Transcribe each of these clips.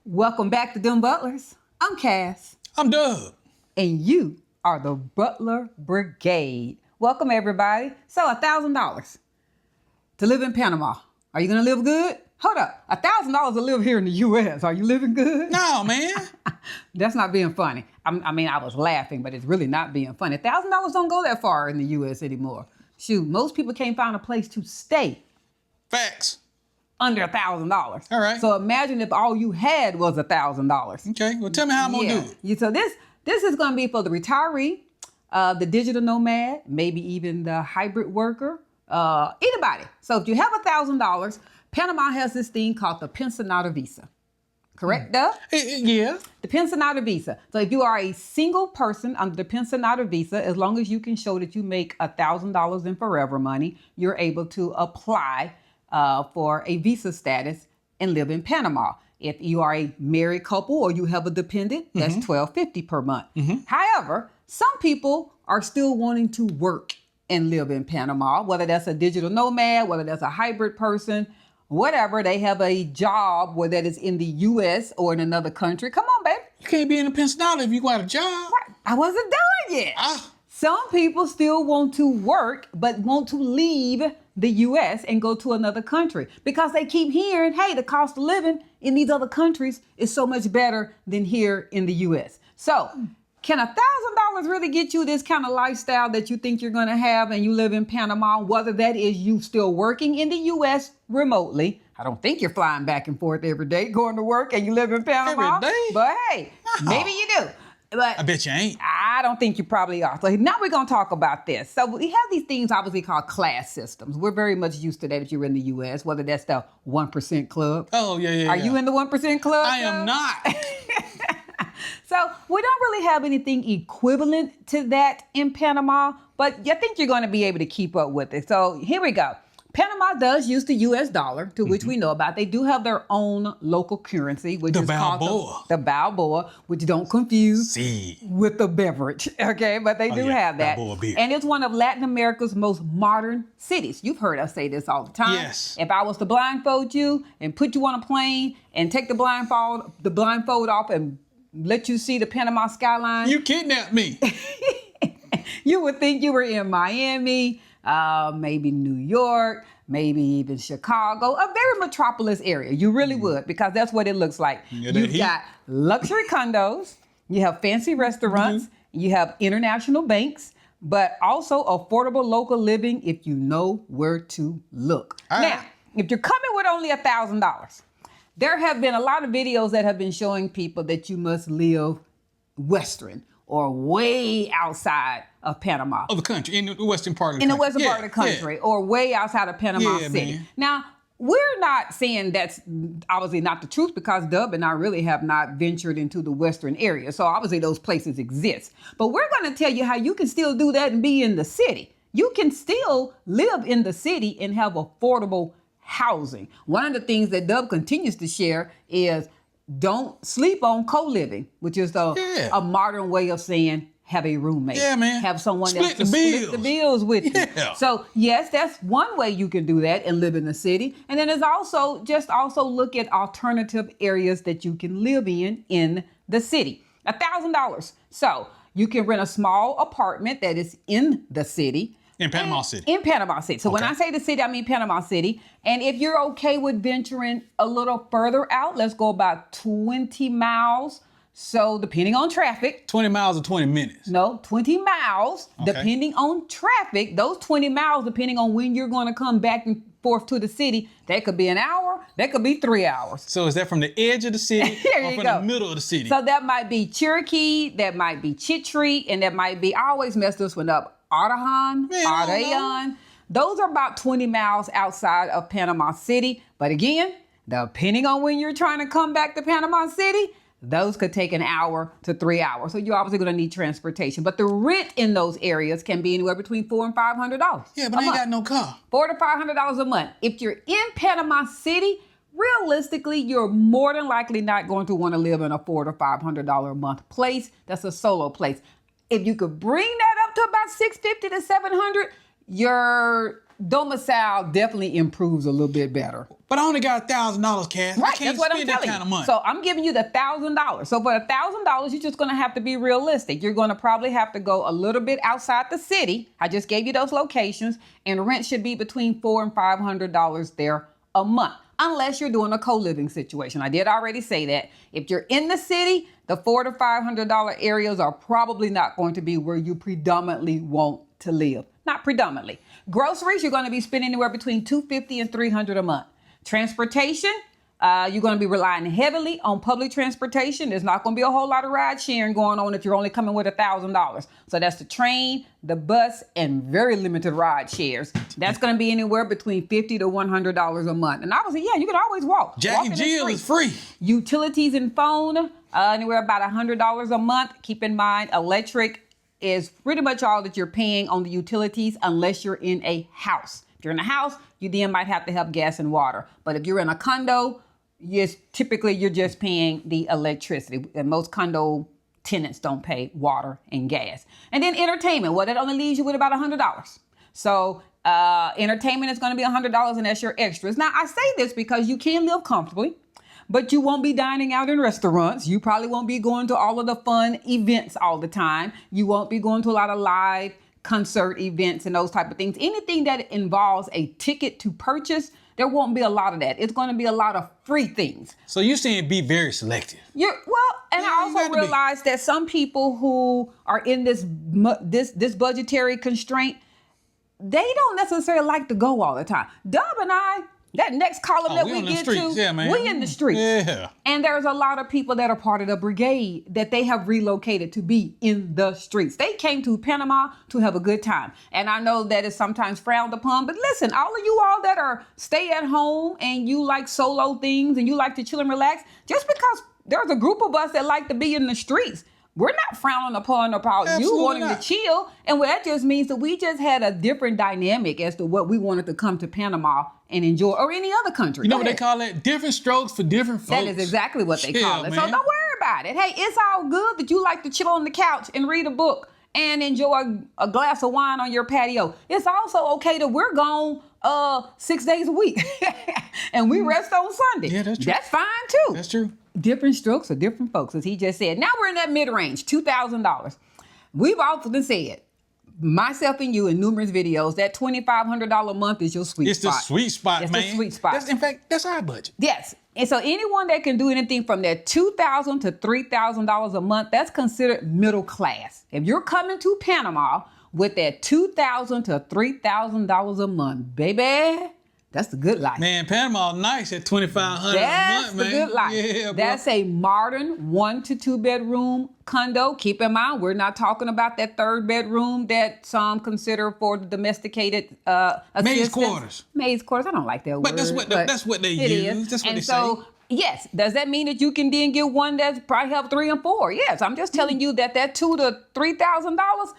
Welcome back to DemButlers. I'm Cass. I'm Doug. And you are the Butler Brigade. Welcome, everybody. So, $1,000 to live in Panama. Are you going to live good? Hold up. $1,000 to live here in the U.S. Are you living good? No, man. That's not being funny. I was laughing, but it's really not being funny. $1,000 don't go that far in the U.S. anymore. Shoot, most people can't find a place to stay. Facts. Under $1,000. All right. So imagine if all you had was $1,000. Okay. Well, tell me how I'm going to do it. So this is going to be for the retiree, the digital nomad, maybe even the hybrid worker, anybody. So if you have $1,000, Panama has this thing called the Pensionado visa. Correct, Doug? Yeah. The Pensionado visa. So if you are a single person under the Pensionado visa, as long as you can show that you make $1,000 in forever money, you're able to apply for a visa status and live in Panama. If you are a married couple or you have a dependent, that's $1,250 per month. However, some people are still wanting to work and live in Panama, whether that's a digital nomad, whether that's a hybrid person, whatever. They have a job, whether that is in the U.S. or in another country. Come on, baby. You can't be in the Pensionado if you got a job. Right. I wasn't done yet. Some people still want to work, but want to leave the U.S. and go to another country because they keep hearing, hey, the cost of living in these other countries is so much better than here in the U.S. So can $1,000 really get you this kind of lifestyle that you think you're going to have and you live in Panama, whether that is you still working in the U.S. remotely? I don't think you're flying back and forth every day, going to work and you live in Panama. Every day? But hey, maybe you do. But I bet you ain't. I don't think you probably are. So now we're going to talk about this. So we have these things obviously called class systems. We're very much used to that if you're in the U.S., whether that's the 1% club. Oh, yeah. Are you in the 1% club? I am not. So we don't really have anything equivalent to that in Panama, but I think you're going to be able to keep up with it. So here we go. Panama does use the U.S. dollar, to which we know about. They do have their own local currency, which is called the Balboa, which don't confuse with the beverage, okay? But they do have that. Balboa beer. And it's one of Latin America's most modern cities. You've heard us say this all the time. Yes. If I was to blindfold you and put you on a plane and take the blindfold off and let you see the Panama skyline. You kidnapped me. You would think you were in Miami, maybe New York, maybe even Chicago, a very metropolis area. You really would, because that's what it looks like. You've got luxury condos, you have fancy restaurants, you have international banks, but also affordable local living if you know where to look. Now, if you're coming with only $1,000, there have been a lot of videos that have been showing people that you must live Western or way outside of Panama. Of the country, in the western part of the country. In the western part of the country, or way outside of Panama City. Man. Now, we're not saying that's obviously not the truth, because Dub and I really have not ventured into the western area. So obviously those places exist. But we're going to tell you how you can still do that and be in the city. You can still live in the city and have affordable housing. One of the things that Dub continues to share is don't sleep on co-living, which is a modern way of saying have a roommate. Yeah, man. Have someone else to split the bills with you. So yes, that's one way you can do that and live in the city. And then there's also look at alternative areas that you can live in the city. $1,000. So you can rent a small apartment that is in the city. In Panama City. In Panama City. So when I say the city, I mean Panama City. And if you're okay with venturing a little further out, let's go about 20 miles. So depending on traffic. 20 miles or 20 minutes? No, 20 miles, depending on traffic. Those 20 miles, depending on when you're going to come back and forth to the city, that could be an hour, that could be 3 hours. So is that from the edge of the city or from the middle of the city? So that might be Cherokee, that might be Chitri, and that might be, I always mess this one up, Ardahan. Those are about 20 miles outside of Panama City. But again, depending on when you're trying to come back to Panama City, those could take an hour to 3 hours. So you're obviously going to need transportation. But the rent in those areas can be anywhere between $400 and $500. Yeah, but I ain't got no car. $400 to $500 a month. If you're in Panama City, realistically, you're more than likely not going to want to live in a $400 to $500 a month place. That's a solo place. If you could bring that up to about $650 to $700, you're domicile definitely improves a little bit better. But I only got $1,000, Cass. Right, I can't that's what I'm spend that telling kind of you. money. So I'm giving you the $1,000. So for $1,000, you're just going to have to be realistic. You're going to probably have to go a little bit outside the city. I just gave you those locations, and rent should be between $400 and $500 there a month, unless you're doing a co-living situation. I did already say that. If you're in the city, the $400 to $500 areas are probably not going to be where you predominantly want to live. Not predominantly. Groceries, you're going to be spending anywhere between $250 and $300 a month. Transportation, you're going to be relying heavily on public transportation. There's not going to be a whole lot of ride sharing going on if you're only coming with $1,000. So that's the train, the bus, and very limited ride shares. That's going to be anywhere between $50 to $100 a month. And obviously, yeah, you can always walk. Jack and Jill is free. Utilities and phone, anywhere about $100 a month. Keep in mind, electric is pretty much all that you're paying on the utilities unless you're in a house. If you're in a house, you then might have to have gas and water. But if you're in a condo, yes, typically you're just paying the electricity. And most condo tenants don't pay water and gas. And then entertainment, well, that only leaves you with about $100. So entertainment is going to be $100, and that's your extras. Now, I say this because you can live comfortably, but you won't be dining out in restaurants. You probably won't be going to all of the fun events all the time. You won't be going to a lot of live concert events and those type of things. Anything that involves a ticket to purchase, there won't be a lot of that. It's going to be a lot of free things. So you're saying be very selective. I also realize that some people who are in this budgetary constraint, they don't necessarily like to go all the time. Dub and I, that next column that we get to, we in the streets. Yeah. And there's a lot of people that are part of the brigade that they have relocated to be in the streets. They came to Panama to have a good time. And I know that is sometimes frowned upon, but listen, all of you all that are stay at home and you like solo things and you like to chill and relax, just because there's a group of us that like to be in the streets, we're not frowning upon you wanting to chill. And what that just means that we just had a different dynamic as to what we wanted to come to Panama and enjoy, or any other country. You know what they call it? Different strokes for different folks. That is exactly what they call it. Man. So don't worry about it. Hey, it's all good that you like to chill on the couch and read a book and enjoy a glass of wine on your patio. It's also okay that we're gone 6 days a week and we rest on Sunday. Yeah, that's true. That's fine too. That's true. Different strokes for different folks, as he just said. Now we're in that mid-range, $2,000. We've often said, myself and you in numerous videos, that $2,500 a month is your sweet spot. It's the sweet spot, man. It's the sweet spot. In fact, that's our budget. Yes. And so anyone that can do anything from that $2,000 to $3,000 a month, that's considered middle class. If you're coming to Panama with that $2,000 to $3,000 a month, baby, that's the good life. Man, Panama nice at $2,500 a month, man. That's the good life. Yeah, that's a modern 1 to 2 bedroom condo. Keep in mind, we're not talking about that 3rd bedroom that some consider for the domesticated Maid's quarters. Maid's quarters. I don't like that word. But that's what they use. That's what and they so, say. Yes. Does that mean that you can then get one that's probably help 3 and 4? Yes. I'm just telling you that $2,000 to $3,000,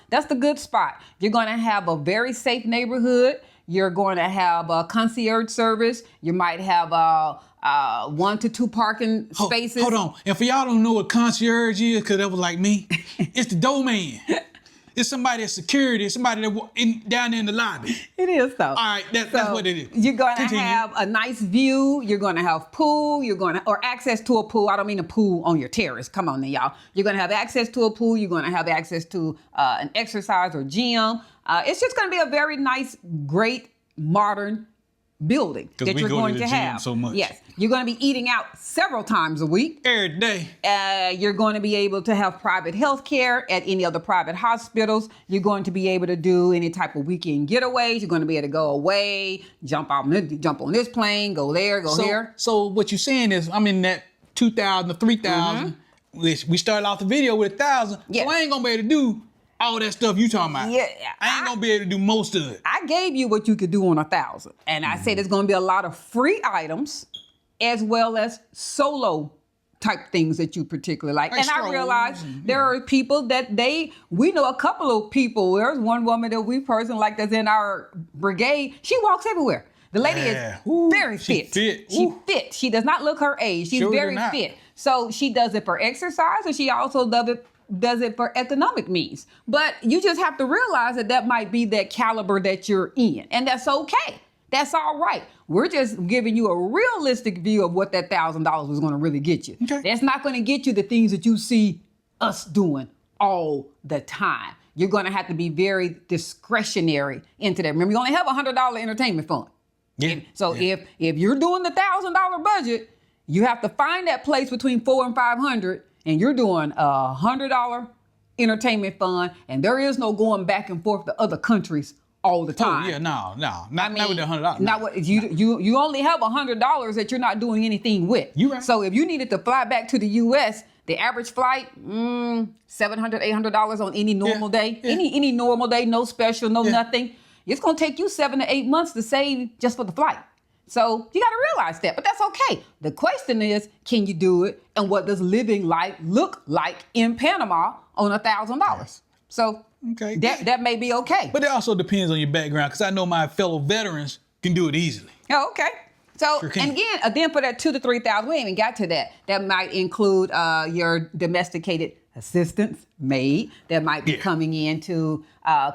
that's the good spot. You're going to have a very safe neighborhood. You're going to have a concierge service. You might have 1 to 2 parking spaces. Hold on. And for y'all don't know what concierge is, because that was like me, it's the doorman. It's somebody at security. It's somebody that down there in the lobby. It is though. All right, that's what it is. You're going to have a nice view. You're going to have pool. Or access to a pool. I don't mean a pool on your terrace. Come on now, y'all. You're going to have access to a pool. You're going to have access to an exercise or gym. It's just going to be a very nice, great, modern building that you're going to have. So much. Yes. You're going to be eating out several times a week. Every day. You're going to be able to have private health care at any of the private hospitals. You're going to be able to do any type of weekend getaways. You're going to be able to go away, jump on this plane, go there, go here. So what you're saying is, I'm in that 2,000 to 3,000. We started off the video with 1,000. Yeah. So I ain't going to be able to do all that stuff you talking about. Yeah, I ain't gonna be able to do most of it. I gave you what you could do on 1,000. And I said there's gonna be a lot of free items as well as solo type things that you particularly like. And I realize there are people that we know a couple of people. There's one woman that we personally like that's in our brigade. She walks everywhere. The lady is very fit. She's fit. She does not look her age. She's very fit. So she does it for exercise, and she also does it does it for economic means. But you just have to realize that might be that caliber that you're in. And that's okay. That's all right. We're just giving you a realistic view of what that $1,000 was going to really get you. Okay. That's not going to get you the things that you see us doing all the time. You're going to have to be very discretionary into that. Remember, you only have a $100 entertainment fund. Yeah. If you're doing the $1,000 budget, you have to find that place between $400 and $500, and you're doing a $100 entertainment fund, and there is no going back and forth to other countries all the time. Oh yeah, no, not with the $100. Not what you only have $100 that you're not doing anything with. You right. So if you needed to fly back to the U.S., the average flight, $700, $800 on any normal day, any normal day, no special, no nothing. It's gonna take you 7 to 8 months to save just for the flight. So you got to realize that, but that's okay. The question is, can you do it? And what does living life look like in Panama on $1,000? So okay. that may be okay. But it also depends on your background, because I know my fellow veterans can do it easily. Oh, okay. So, Sure and again, for that $2,000 to $3,000, we ain't even got to that. That might include your domesticated assistants, maid, that might be coming in to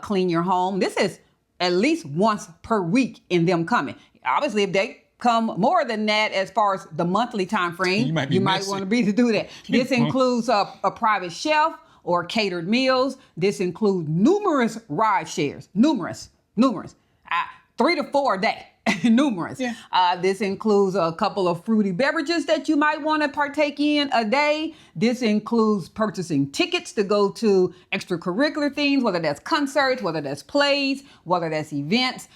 clean your home. This is at least once per week in them coming. Obviously, if they come more than that as far as the monthly time frame, you might want to be to do that. This includes a private chef or catered meals. This includes numerous ride shares, numerous, 3 to 4 a day. Numerous. Yeah. This includes a couple of fruity beverages that you might want to partake in a day. This includes purchasing tickets to go to extracurricular things, whether that's concerts, whether that's plays, whether that's events.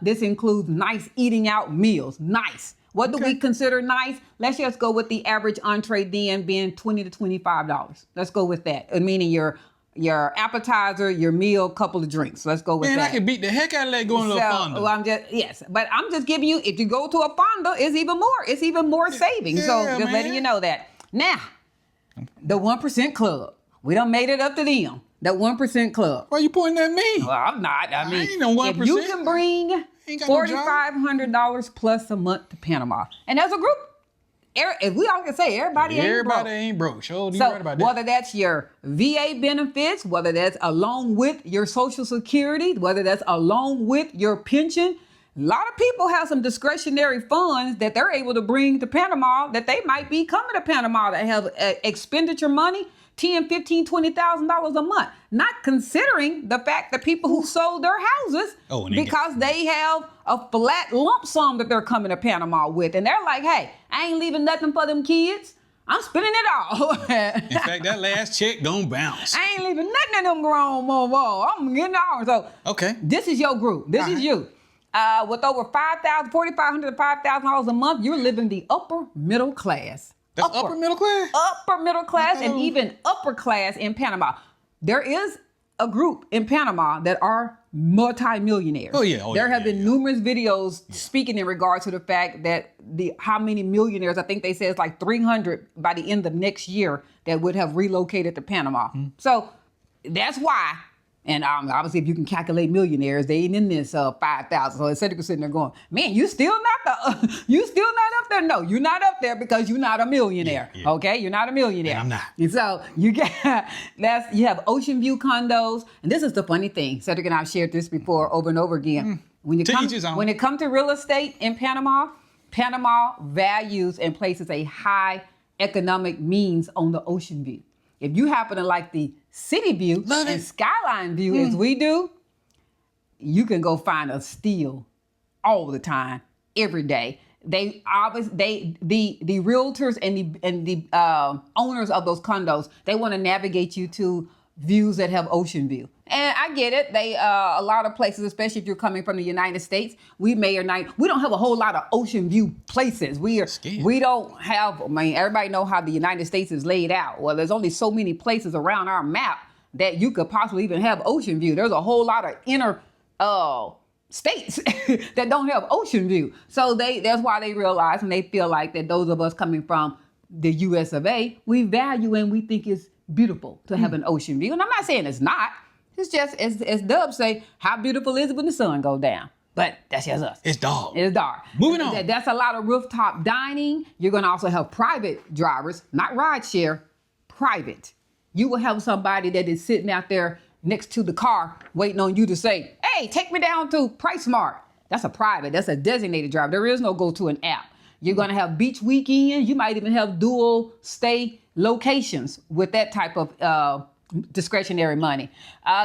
This includes nice eating out meals. Nice. What do we consider nice? Let's just go with the average entree then being $20 to $25. Let's go with that. Meaning your appetizer, your meal, couple of drinks. Let's go with that. Man, I can beat the heck out of that going to a fonda. But I'm just giving you, if you go to a fonda, it's even more savings. So just letting you know that. Now, the 1% club. We done made it up to them. The 1% club. Why are you pointing at me? Well, I'm not. I mean, ain't no 1%. If you can bring $4,500 plus a month to Panama, and as a group, if we all can say everybody ain't broke. Sure, you right about that. Whether that's your VA benefits, whether that's along with your Social Security, whether that's along with your pension, a lot of people have some discretionary funds that they're able to bring to Panama that they might be coming to Panama that have expenditure money, $10,000, $15,000, $20,000 a month. Not considering the fact that people who sold their houses because they have a flat lump sum that they're coming to Panama with. And they're like, hey, I ain't leaving nothing for them kids. I'm spending it all. In fact, that last check gonna bounce. I ain't leaving nothing in them grown motherfuckers. I'm getting all. So this is your group. This is you. With over $4,500 to $5,000 a month, you're living the upper middle class. That's upper middle class? Upper middle class and even upper class in Panama. There is a group in Panama that are multi-millionaires. There have been numerous videos speaking in regards to the fact that how many millionaires, I think they say it's like 300 by the end of next year that would have relocated to Panama. So that's why. And obviously, if you can calculate millionaires, they ain't in this 5,000. So Cedric was sitting there going, "Man, you still not up there. No, you're not up there because you're not a millionaire. Okay, you're not a millionaire. And I'm not. And so you have ocean view condos, and this is the funny thing. Cedric and I shared this before over and over again. When it comes to real estate in Panama, Panama values and places a high economic means on the ocean view. If you happen to like the city view and skyline view as we do, you can go find a steal all the time, every day. The realtors and the owners of those condos, they want to navigate you to views that have ocean view. And I get it. A lot of places, especially if you're coming from the United States, we don't have a whole lot of ocean view places. We don't have, everybody know how the United States is laid out. Well, there's only so many places around our map that you could possibly even have ocean view. There's a whole lot of inner states that don't have ocean view. So that's why they realize and they feel like that those of us coming from the US of A, we value and we think it's beautiful to have an ocean view. And I'm not saying it's not. It's just, as Dub say, how beautiful is it when the sun goes down? But that's just us. It's dark. It's dark. Moving on. That's a lot of rooftop dining. You're going to also have private drivers, not ride share, private. you will have somebody that is sitting out there next to the car waiting on you to say, hey, take me down to PriceSmart. That's a private, that's a designated driver. There is no go to an app. You're going to have beach weekends. You might even have dual stay locations with that type of discretionary money.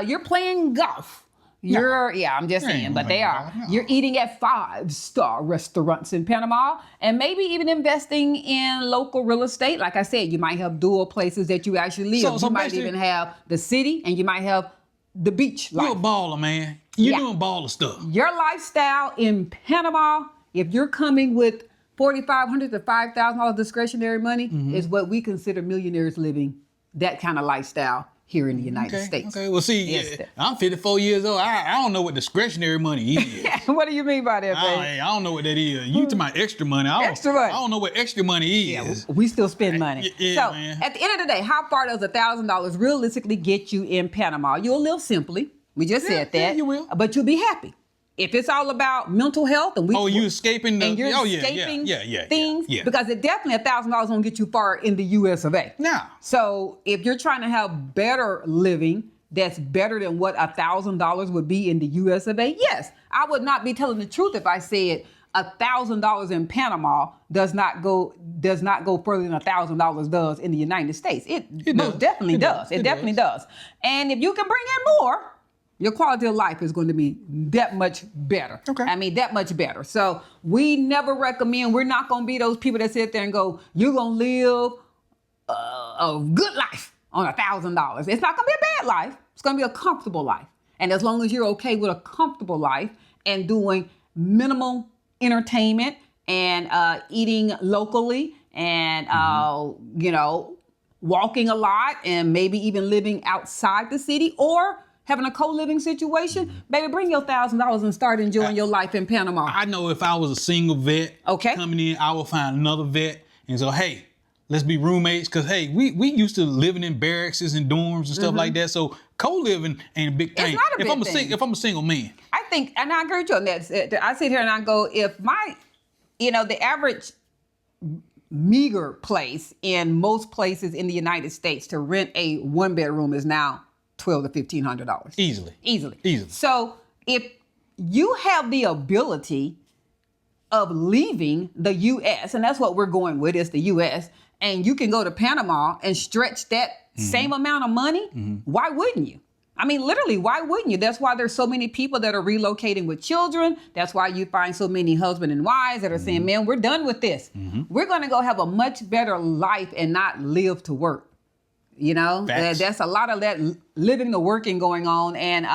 You're playing golf. I'm just saying, but they are. No. You're eating at 5-star restaurants in Panama and maybe even investing in local real estate. Like I said, you might have dual places that you actually live. So you might even have the city and you might have the beach life. You're a baller, man. You're doing baller stuff. Your lifestyle in Panama, if you're coming with $4,500 to $5,000 discretionary money, is what we consider millionaires living that kind of lifestyle here in the United States. Okay, well, see, I'm 54 years old. I don't know what discretionary money is. What do you mean by that, babe? I don't know what that is. You talking about extra money. Extra money. I don't know what extra money is. We still spend money. Man. At the end of the day, how far does $1,000 realistically get you in Panama? You'll live simply. We just said that. Yeah, you will. But you'll be happy. If it's all about mental health and you escaping the escaping things, because it definitely $1,000 won't get you far in the US of A. No. So if you're trying to have better living, that's better than what $1,000 would be in the US of A. Yes, I would not be telling the truth if I said $1,000 in Panama does not go further than $1,000 does in the United States. It most definitely does. It definitely does. And if you can bring in more, your quality of life is going to be that much better. Okay. I mean, that much better. So we never recommend, we're not going to be those people that sit there and go, you're going to live a good life on $1,000. It's not going to be a bad life. It's going to be a comfortable life. And as long as you're okay with a comfortable life and doing minimal entertainment and eating locally and, walking a lot and maybe even living outside the city or having a co-living situation, baby, bring your $1,000 and start enjoying your life in Panama. I know if I was a single vet coming in, I would find another vet and so, hey, let's be roommates. Because, hey, we used to living in barracks and dorms and stuff like that. So co-living ain't a big thing. It's not a big thing. If I'm a single man. I think, and I agree with you on that. I sit here and I go, if the average meager place in most places in the United States to rent a 1-bedroom is now $1,200 to $1,500. Easily. So if you have the ability of leaving the U.S., and that's what we're going with, is the U.S., and you can go to Panama and stretch that same amount of money, why wouldn't you? I mean, literally, why wouldn't you? That's why there's so many people that are relocating with children. That's why you find so many husband and wives that are saying, man, we're done with this. We're going to go have a much better life and not live to work. That's a lot of that living to working going on. And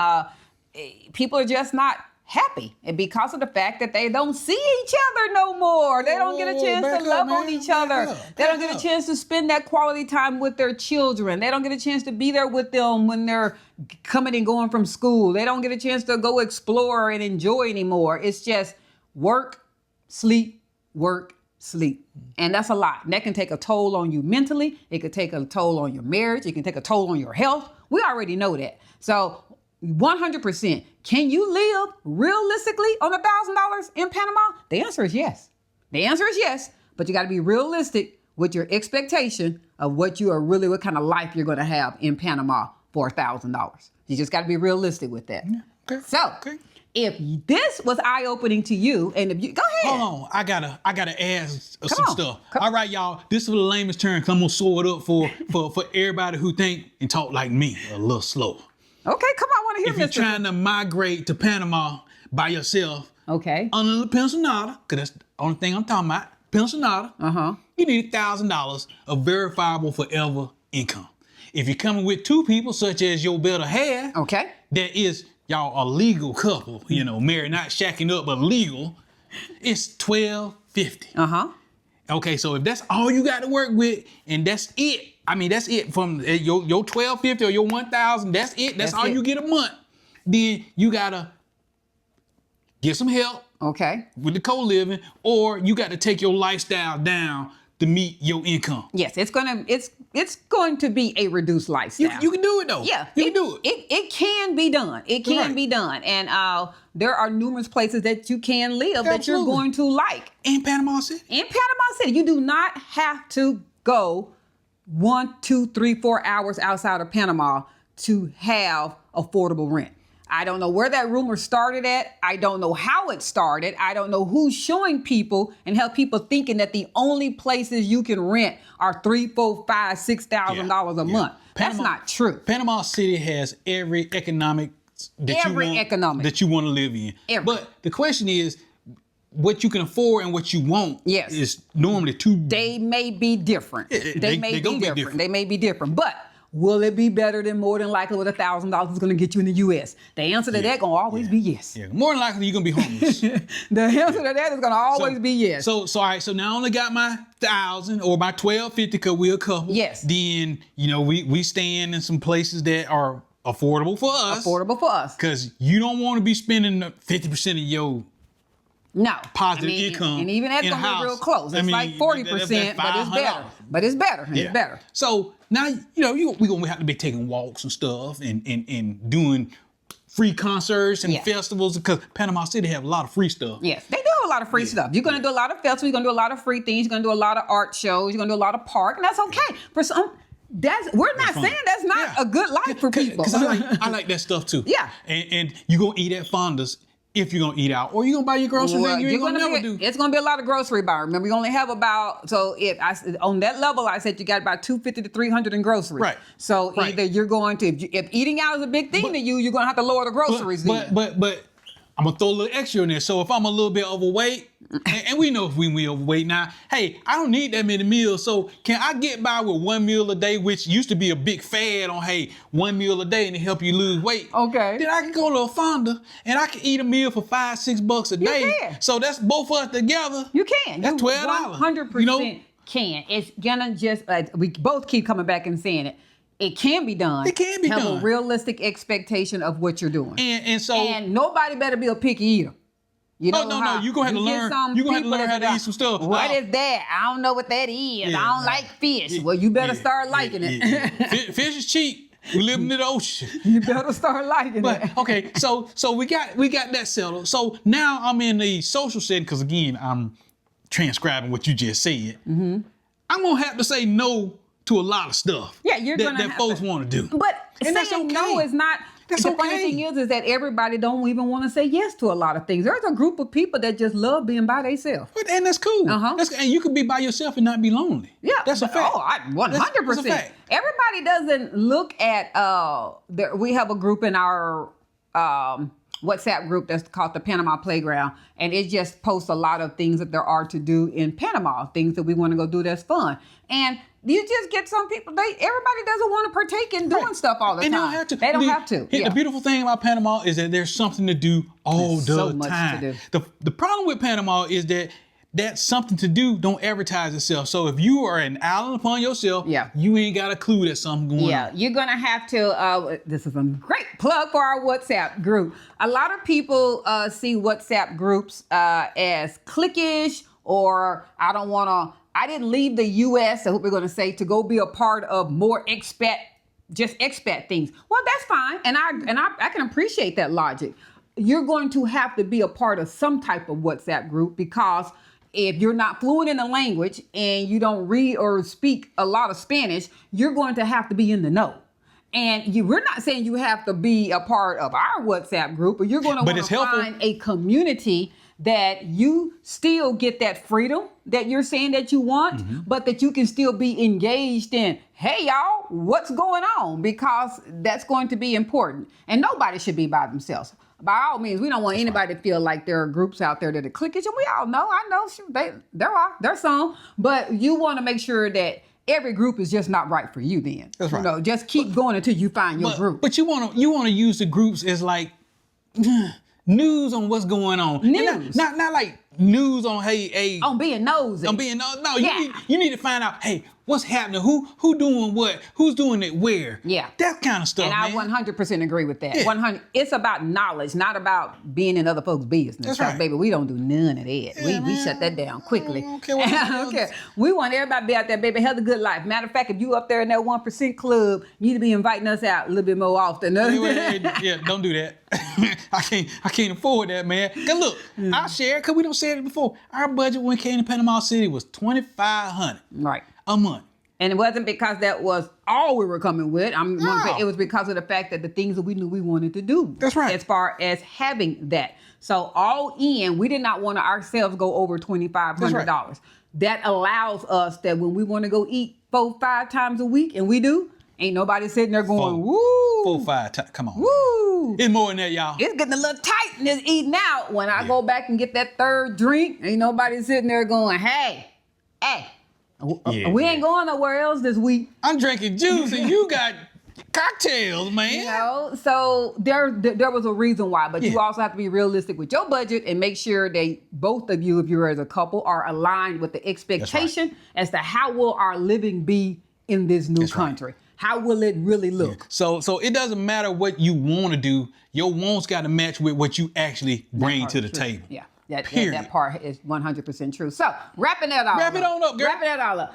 people are just not happy. And because of the fact that they don't see each other no more. They don't get a chance to love on each other. They don't get a chance to spend that quality time with their children. They don't get a chance to be there with them when they're coming and going from school. They don't get a chance to go explore and enjoy anymore. It's just work, sleep, work, sleep. And that's a lot. And that can take a toll on you mentally. It could take a toll on your marriage. It can take a toll on your health. We already know that. So 100%. Can you live realistically on $1,000 in Panama? The answer is yes. But you got to be realistic with your expectation of what kind of life you're going to have in Panama for $1,000. You just got to be realistic with that. Yeah, okay. So, if this was eye-opening to you, and if you go ahead. Hold on, I gotta add some stuff. All right, y'all. This is the layman's term. I'm gonna slow it up for everybody who think and talk like me a little slow. Okay, come on, I want to hear this. If you're trying to migrate to Panama by yourself, under the pensionata, because that's the only thing I'm talking about, pensionata, you need $1,000 of verifiable forever income. If you're coming with two people, such as your better half, that is y'all a legal couple, married, not shacking up, but legal, it's $1,250. Okay, so if that's all you got to work with, and that's it. I mean, that's it from your $1,250 or your $1,000. That's it. That's all you get a month. Then you gotta get some help. With the co-living, or you got to take your lifestyle down to meet your income. Yes, it's going to be a reduced lifestyle. You can do it though. Yeah, you can do it. It can be done. It can be done, and there are numerous places that you can live that you're going to like in Panama City. You do not have to go 1, 2, 3, 4 hours outside of Panama to have affordable rent. I don't know where that rumor started at. I don't know how it started. I don't know who's showing people and have people thinking that the only places you can rent are $3, $4, $5, $6,000 a month. That's not true. Panama City has every economic that you want to live in. Every. But the question is, what you can afford and what you want is normally two. They may be different. They may be different. They may be different. But will it be better than more than likely what $1,000 is going to get you in the U.S.? The answer to that going to always be yes. Yeah, more than likely you're going to be homeless. The answer to that is going to always be yes. So all right. So now I only got my 1,000 or my 1,250 because we're a couple. Yes. Then we staying in some places that are affordable for us. Affordable for us. Because you don't want to be spending 50% of your positive income. And even that's going to be real close. It's like 40%, but it's better. But it's better. It's better. So now, we're going to have to be taking walks and stuff and doing free concerts and festivals because Panama City have a lot of free stuff. Yes, they do have a lot of free stuff. You're going to do a lot of festivals. You're going to do a lot of free things. You're going to do a lot of art shows. You're going to do a lot of park. And that's okay. For some, we're not saying that's not a good life for people. Because I like that stuff too. Yeah. And you're going to eat at Fonda's if you're going to eat out. Or you're going to buy your groceries and you ain't going to never do. It's going to be a lot of grocery buy. Remember, we only have about, on that level, I said you got about $250 to $300 in groceries. Right. So either you're going to, if eating out is a big thing to you, you're going to have to lower the groceries then. But I'm going to throw a little extra in there. So if I'm a little bit overweight, and we know if we overweight now, hey, I don't need that many meals. So can I get by with one meal a day, which used to be a big fad on, hey, one meal a day and it help you lose weight. Okay. Then I can go to a Fonda and I can eat a meal for $5, $6 a day. You can. So that's both of us together. You can. That's $12. 100% can. It's gonna just, we both keep coming back and saying it. It can be done. It can be done. Have a realistic expectation of what you're doing. And nobody better be a picky eater. You know no. You're going to have to learn. You're going to learn how to eat some stuff. What is that? I don't know what that is. I don't like fish. Well, you better start liking it. Fish is cheap. We live in the ocean. You better start liking it. Okay, so we got that settled. So now I'm in the social setting because again I'm transcribing what you just said. Mm-hmm. I'm gonna have to say no to a lot of stuff. Yeah, you're gonna have folks want to do. But saying no is not. The funny thing is that everybody don't even want to say yes to a lot of things. There's a group of people that just love being by themselves. And that's cool. And you can be by yourself and not be lonely. Yeah. That's a fact. 100%. That's a fact. Everybody doesn't look at, we have a group in our WhatsApp group that's called the Panama Playground. And it just posts a lot of things that there are to do in Panama, things that we want to go do that's fun. And you just get some people, everybody doesn't want to partake in doing stuff all the time. They don't have to. They don't have to. The beautiful thing about Panama is that there's something to do all the so much time. To do. The problem with Panama is that something to do don't advertise itself. So if you are an island upon yourself, you ain't got a clue that something going on. Yeah, you're going to have to, this is a great plug for our WhatsApp group. A lot of people see WhatsApp groups as cliquish or I didn't leave the U.S., I hope we're going to say, to go be a part of more expat things. Well, that's fine. And I can appreciate that logic. You're going to have to be a part of some type of WhatsApp group because if you're not fluent in the language and you don't read or speak a lot of Spanish, you're going to have to be in the know. And we're not saying you have to be a part of our WhatsApp group, but you're going to want to find a community that you still get that freedom that you're saying that you want, but that you can still be engaged in, hey, y'all, what's going on? Because that's going to be important. And nobody should be by themselves. By all means, we don't want anybody to feel like there are groups out there that are cliquish. And we all know, I know, there's some. But you want to make sure that every group is just not right for you then. That's right. Just keep going until you find your group. But you want to use the groups as like news on what's going on. News. Not like news on on being nosy. No, you need to find out, hey, what's happening? Who doing what? Who's doing it where? Yeah. That kind of stuff. And I 100% agree with that. Yeah. 100. It's about knowledge, not about being in other folks' business. That's right. Baby, we don't do none of that. Yeah, we shut that down quickly. Okay. We want everybody to be out there, baby. Have a good life. Matter of fact, if you up there in that 1% club, you need to be inviting us out a little bit more often. Yeah, don't do that. I can't afford that, man. Cause look, I'll share it because we don't say it before. Our budget when we came to Panama City was $2,500 right a month. And it wasn't because that was all we were coming with. It was because of the fact that the things that we knew we wanted to do. That's right. As far as having that. So all in, we did not want to ourselves go over $2,500. Right. That allows us that when we want to go eat 4-5 times a week, and we do, ain't nobody sitting there going, woo. 4-5 times. Come on. Woo. It's more than that, y'all. It's getting a little tight in this eating out. When I go back and get that third drink, ain't nobody sitting there going, hey. We ain't going nowhere else this week. I'm drinking juice and you got cocktails, man. You know, so there was a reason why, but you also have to be realistic with your budget and make sure that both of you, if you're as a couple, are aligned with the expectation as to how will our living be in this new country. Right. How will it really look? So it doesn't matter what you want to do. Your wants got to match with what you actually bring to the table. Yeah. That part is 100% true. So, wrapping that all up. Wrap it on up, girl. Wrapping that all up.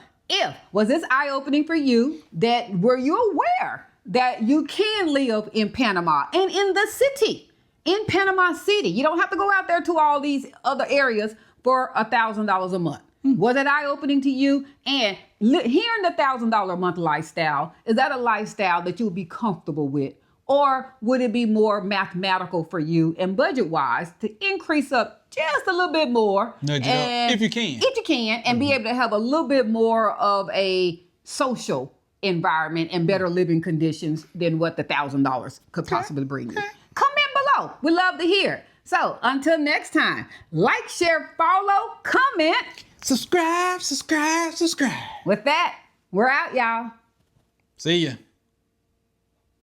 Was this eye-opening for you? Were you aware that you can live in Panama and in the city, in Panama City? You don't have to go out there to all these other areas for $1,000 a month. Was it eye-opening to you? And hearing the $1,000 a month lifestyle, is that a lifestyle that you'll be comfortable with? Or would it be more mathematical for you and budget-wise to increase up just a little bit more? If you can. If you can, and be able to have a little bit more of a social environment and better living conditions than what the $1,000 could possibly bring you. Comment below. We love to hear. So until next time, like, share, follow, comment. Subscribe. With that, we're out, y'all. See ya.